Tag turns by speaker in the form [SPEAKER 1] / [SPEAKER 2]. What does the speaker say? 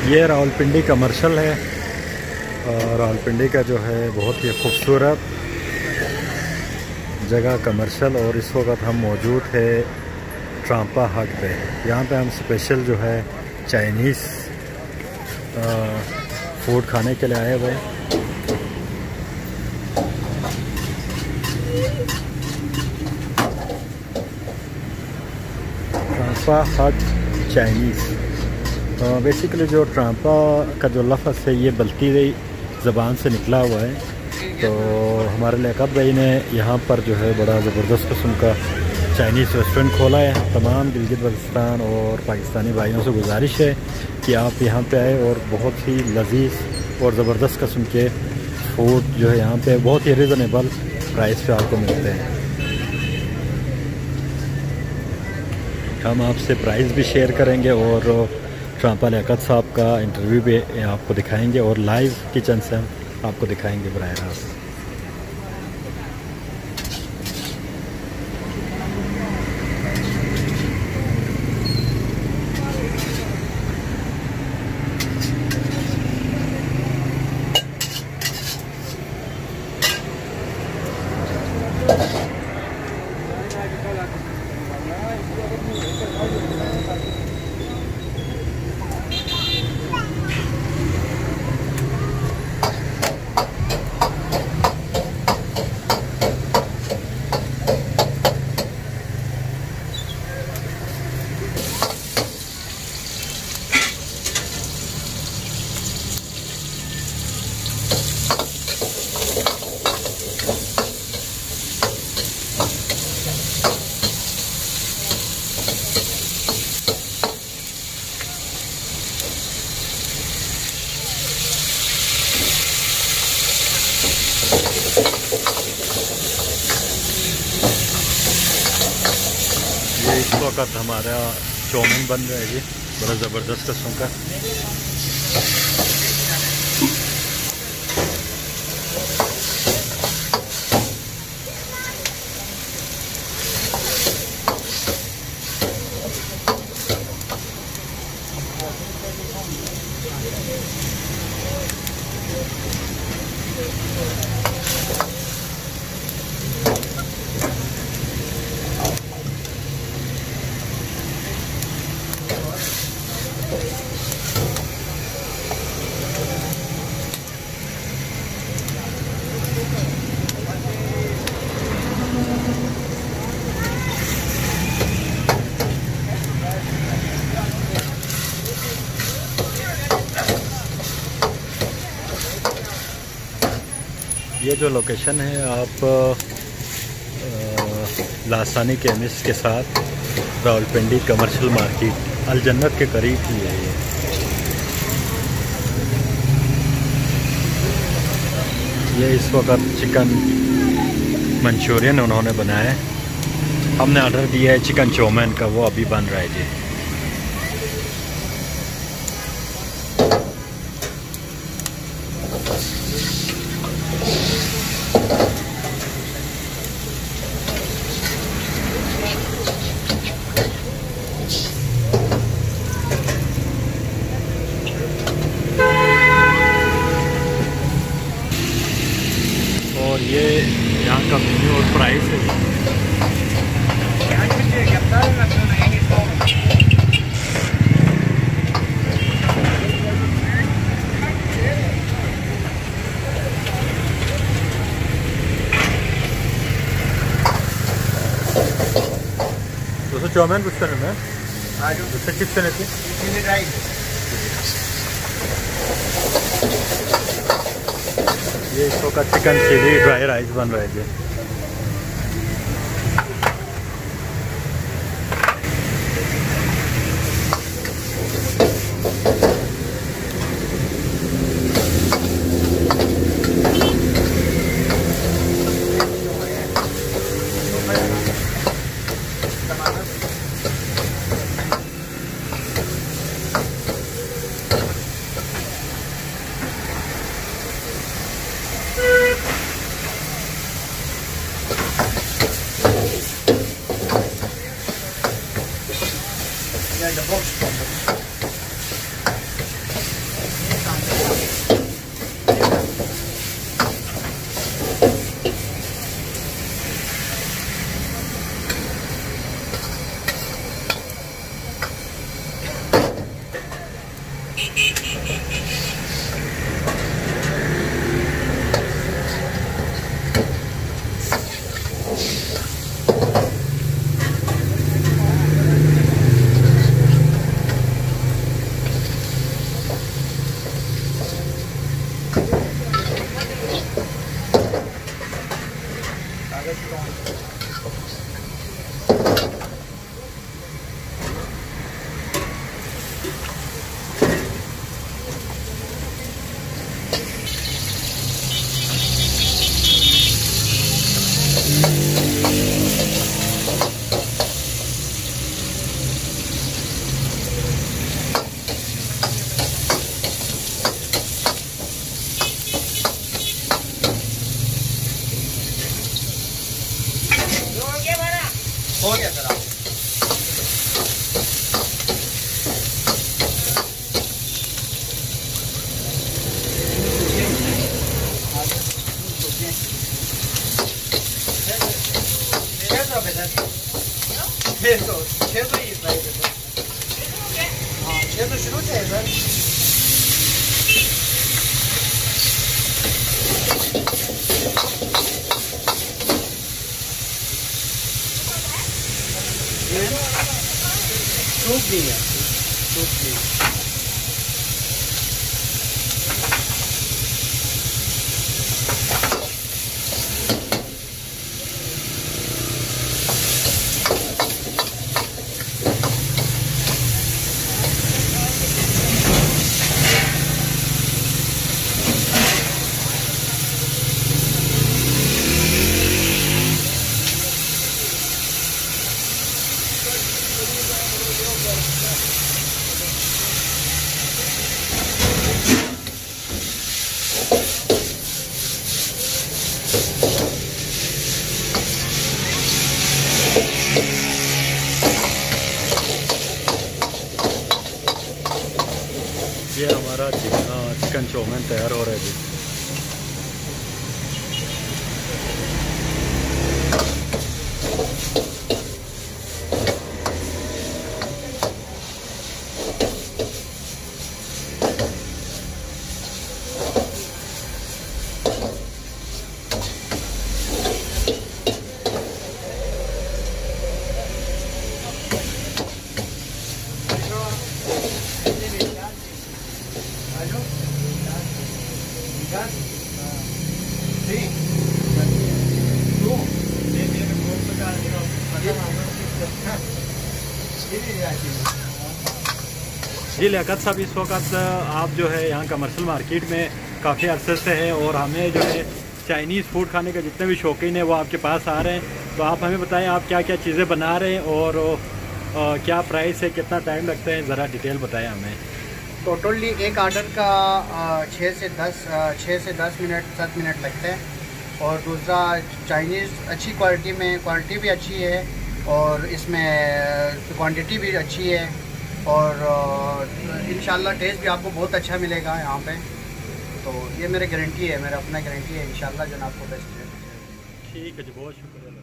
[SPEAKER 1] ये रावलपिंडी कमर्शियल है और रावलपिंडी का जो है बहुत ही खूबसूरत जगह कमर्शियल। और इस वक्त हम मौजूद है ट्रांपा हट पे। यहाँ पे हम स्पेशल जो है चाइनीज़ फूड खाने के लिए आए हुए हैं। ट्रांपा हट चाइनीज़। बेसिकली जो ट्रांपा का जो लफ्ज़ है ये बल्ती ज़बान से निकला हुआ है। तो हमारे लियाकत भाई ने यहाँ पर जो है बड़ा ज़बरदस्त किस्म का चाइनीज़ रेस्टोरेंट खोला है। तमाम गिलगित बल्तिस्तान और पाकिस्तानी भाइयों से गुजारिश है कि आप यहाँ पे आए और बहुत ही लजीज और ज़बरदस्त किस्म के फूड जो है यहाँ पे बहुत ही रिजनेबल प्राइस पे आपको मिलते हैं। हम आपसे प्राइस भी शेयर करेंगे और ट्रांपा लियाकत साहब का इंटरव्यू भी आपको दिखाएंगे और लाइव किचन से हम आपको दिखाएंगे बराह रास्त। इस वक्त हमारा चौमिन बन रहा है जी, बड़ा ज़बरदस्त किस्म का। ये जो लोकेशन है आप लासानी केमिस्ट के साथ रावलपिंडी कमर्शियल मार्केट अल जन्नत के करीब ही है। ये इस वक्त चिकन मंचूरियन उन्होंने बनाया है। हमने ऑर्डर दिया है चिकन चौमिन का, वो अभी बन रहा है जी। और ये यहाँ का मेन्यू और प्राइस है। दोस्तों चौमिन कुछ करना है उससे किस तरह की ये इसको का चिकन चिली ड्राई राइस बन रहा है जी।
[SPEAKER 2] हो गया सर। आप छः सौ ही प्राइस है सर। हाँ 600 शुरू से है सर। सूप भी है, सूप भी।
[SPEAKER 1] ये हमारा चिकन चौमिन तैयार हो रहा है जी। जी लियाकत साहब, इस वक्त आप जो है यहाँ कमर्शियल मार्केट में काफ़ी अरसे से हैं और हमें जो है चाइनीज़ फूड खाने के जितने भी शौकीन हैं वो आपके पास आ रहे हैं। तो आप हमें बताएं आप क्या क्या चीज़ें बना रहे हैं और क्या प्राइस है, कितना टाइम लगता है, ज़रा डिटेल बताएं हमें।
[SPEAKER 2] टोटली एक ऑर्डर का 6 से 10 मिनट 7 मिनट लगते हैं। और दूसरा चाइनीज़ अच्छी क्वालिटी में, क्वालिटी भी अच्छी है और इसमें क्वांटिटी भी अच्छी है और इंशाल्लाह टेस्ट भी आपको बहुत अच्छा मिलेगा यहाँ पे। तो ये मेरी गारंटी है, मेरा अपना गारंटी है, इंशाल्लाह जो आपको बेस्ट है।
[SPEAKER 1] ठीक है जी, बहुत शुक्रिया।